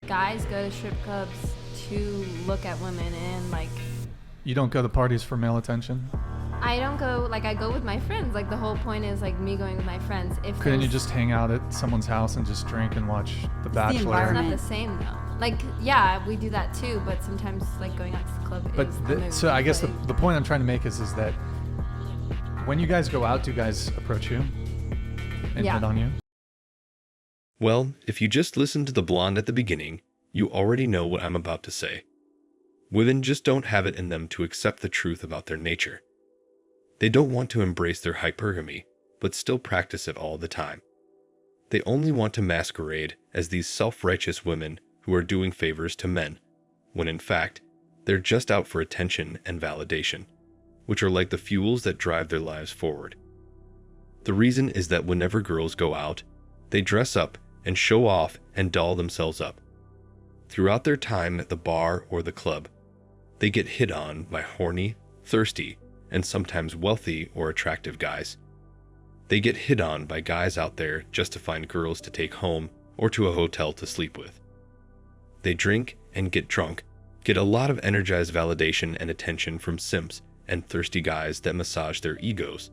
guys go to strip clubs to look at women and like. You don't go to parties for male attention? I don't go, like, I go with my friends. Like, the whole point is, like, me going with my friends. If Couldn't you just hang out at someone's house and just drink and watch The Bachelor? It's not the same, though. Like, yeah, we do that, too, but sometimes, like, going out to the club is so I guess the point I'm trying to make is that when you guys go out, do guys approach you and hit on you? Well, if you just listened to the blonde at the beginning, you already know what I'm about to say. Women just don't have it in them to accept the truth about their nature. They don't want to embrace their hypergamy, but still practice it all the time. They only want to masquerade as these self-righteous women who are doing favors to men, when in fact, they're just out for attention and validation, which are like the fuels that drive their lives forward. The reason is that whenever girls go out, they dress up and show off and doll themselves up. Throughout their time at the bar or the club, they get hit on by horny, thirsty, and sometimes wealthy or attractive guys. They get hit on by guys out there just to find girls to take home or to a hotel to sleep with. They drink and get drunk, get a lot of energized validation and attention from simps and thirsty guys that massage their egos.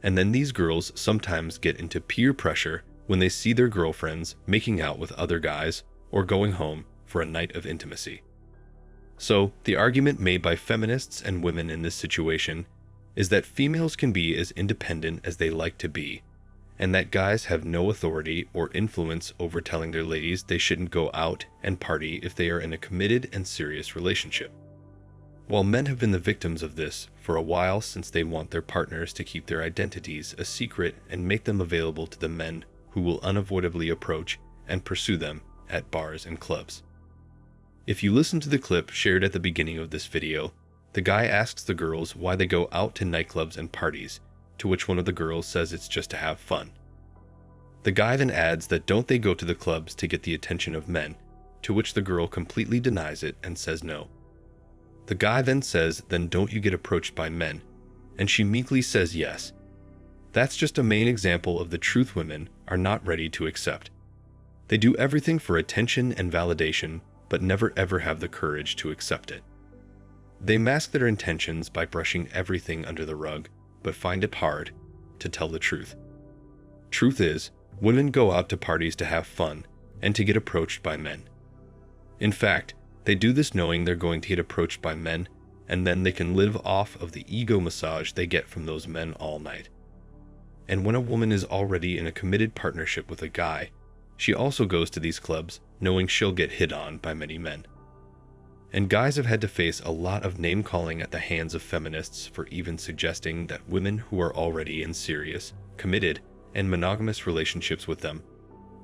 And then these girls sometimes get into peer pressure when they see their girlfriends making out with other guys or going home for a night of intimacy. So, the argument made by feminists and women in this situation is that females can be as independent as they like to be, and that guys have no authority or influence over telling their ladies they shouldn't go out and party if they are in a committed and serious relationship. While men have been the victims of this for a while since they want their partners to keep their identities a secret and make them available to the men who will unavoidably approach and pursue them at bars and clubs. If you listen to the clip shared at the beginning of this video, the guy asks the girls why they go out to nightclubs and parties, to which one of the girls says it's just to have fun. The guy then adds that don't they go to the clubs to get the attention of men, to which the girl completely denies it and says no. The guy then says, then don't you get approached by men? And she meekly says yes. That's just a main example of the truth women are not ready to accept. They do everything for attention and validation, but never ever have the courage to accept it. They mask their intentions by brushing everything under the rug, but find it hard to tell the truth. Truth is, women go out to parties to have fun and to get approached by men. In fact, they do this knowing they're going to get approached by men, and then they can live off of the ego massage they get from those men all night. And when a woman is already in a committed partnership with a guy, she also goes to these clubs knowing she'll get hit on by many men. And guys have had to face a lot of name-calling at the hands of feminists for even suggesting that women who are already in serious, committed, and monogamous relationships with them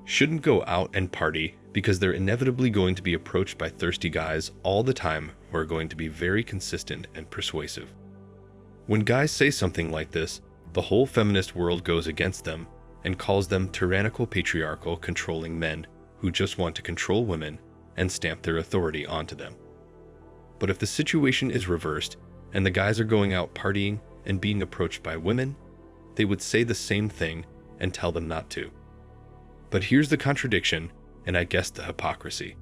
shouldn't go out and party because they're inevitably going to be approached by thirsty guys all the time who are going to be very consistent and persuasive. When guys say something like this, the whole feminist world goes against them and calls them tyrannical, patriarchal, controlling men who just want to control women and stamp their authority onto them. But if the situation is reversed and the guys are going out partying and being approached by women, they would say the same thing and tell them not to. But here's the contradiction, and I guess the hypocrisy.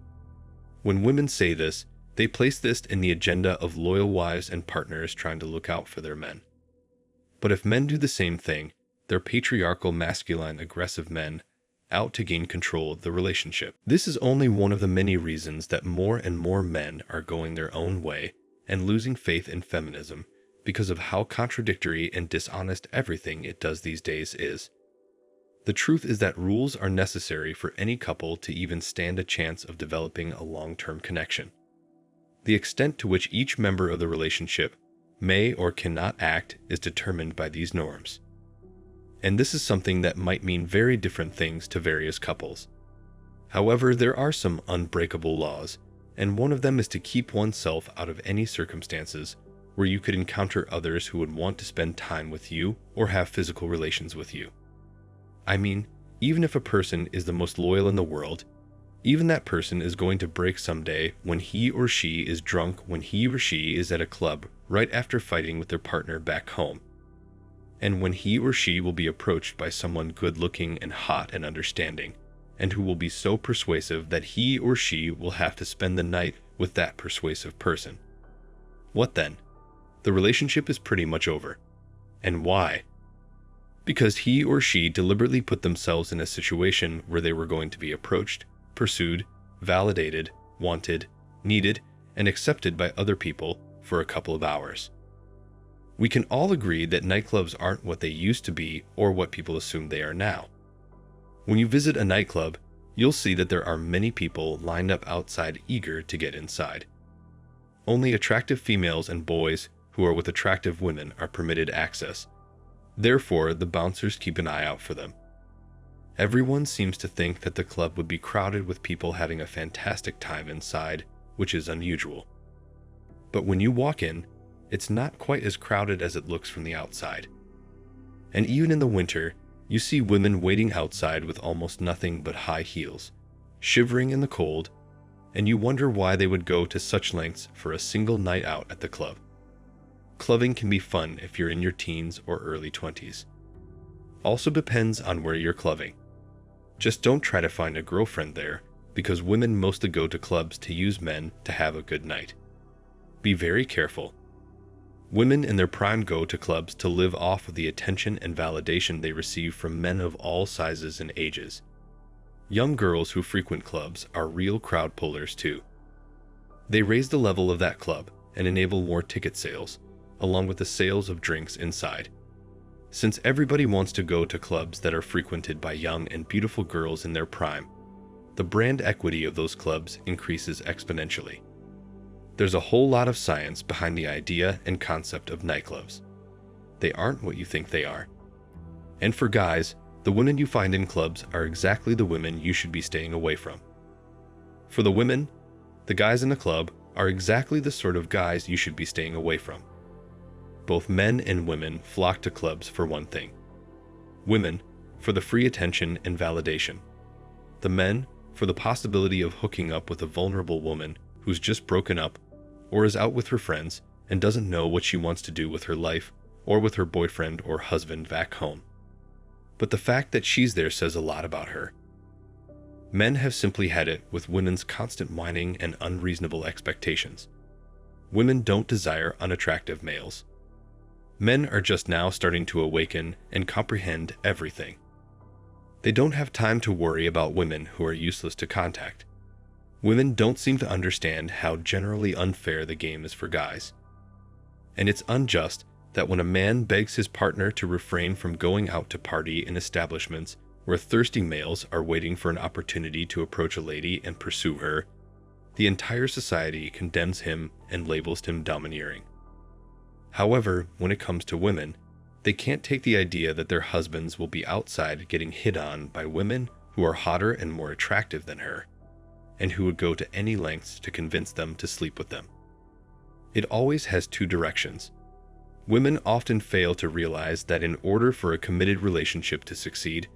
When women say this, they place this in the agenda of loyal wives and partners trying to look out for their men. But if men do the same thing, they're patriarchal, masculine, aggressive men out to gain control of the relationship. This is only one of the many reasons that more and more men are going their own way and losing faith in feminism because of how contradictory and dishonest everything it does these days is. The truth is that rules are necessary for any couple to even stand a chance of developing a long-term connection. The extent to which each member of the relationship may or cannot act is determined by these norms. And this is something that might mean very different things to various couples. However, there are some unbreakable laws, and one of them is to keep oneself out of any circumstances where you could encounter others who would want to spend time with you or have physical relations with you. I mean, even if a person is the most loyal in the world, even that person is going to break someday when he or she is drunk, when he or she is at a club right after fighting with their partner back home, and when he or she will be approached by someone good-looking and hot and understanding, and who will be so persuasive that he or she will have to spend the night with that persuasive person. What then? The relationship is pretty much over. And why? Because he or she deliberately put themselves in a situation where they were going to be approached, pursued, validated, wanted, needed, and accepted by other people for a couple of hours. We can all agree that nightclubs aren't what they used to be or what people assume they are now. When you visit a nightclub, you'll see that there are many people lined up outside eager to get inside. Only attractive females and boys who are with attractive women are permitted access. Therefore, the bouncers keep an eye out for them. Everyone seems to think that the club would be crowded with people having a fantastic time inside, which is unusual. But when you walk in, it's not quite as crowded as it looks from the outside. And even in the winter, you see women waiting outside with almost nothing but high heels, shivering in the cold, and you wonder why they would go to such lengths for a single night out at the club. Clubbing can be fun if you're in your teens or early 20s. Also depends on where you're clubbing. Just don't try to find a girlfriend there, because women mostly go to clubs to use men to have a good night. Be very careful. Women in their prime go to clubs to live off of the attention and validation they receive from men of all sizes and ages. Young girls who frequent clubs are real crowd pullers too. They raise the level of that club and enable more ticket sales, along with the sales of drinks inside. Since everybody wants to go to clubs that are frequented by young and beautiful girls in their prime, the brand equity of those clubs increases exponentially. There's a whole lot of science behind the idea and concept of nightclubs. They aren't what you think they are. And for guys, the women you find in clubs are exactly the women you should be staying away from. For the women, the guys in the club are exactly the sort of guys you should be staying away from. Both men and women flock to clubs for one thing. Women, for the free attention and validation. The men, for the possibility of hooking up with a vulnerable woman who's just broken up or is out with her friends and doesn't know what she wants to do with her life or with her boyfriend or husband back home. But the fact that she's there says a lot about her. Men have simply had it with women's constant whining and unreasonable expectations. Women don't desire unattractive males. Men are just now starting to awaken and comprehend everything. They don't have time to worry about women who are useless to contact. Women don't seem to understand how generally unfair the game is for guys. And it's unjust that when a man begs his partner to refrain from going out to party in establishments where thirsty males are waiting for an opportunity to approach a lady and pursue her, the entire society condemns him and labels him domineering. However, when it comes to women, they can't take the idea that their husbands will be outside getting hit on by women who are hotter and more attractive than her, and who would go to any lengths to convince them to sleep with them. It always has two directions. Women often fail to realize that in order for a committed relationship to succeed,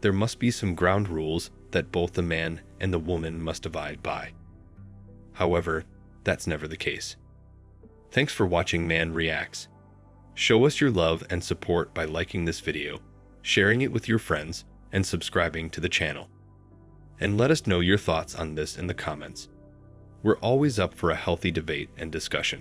there must be some ground rules that both the man and the woman must abide by. However, that's never the case. Thanks for watching Man Reacts. Show us your love and support by liking this video, sharing it with your friends, and subscribing to the channel. And let us know your thoughts on this in the comments. We're always up for a healthy debate and discussion.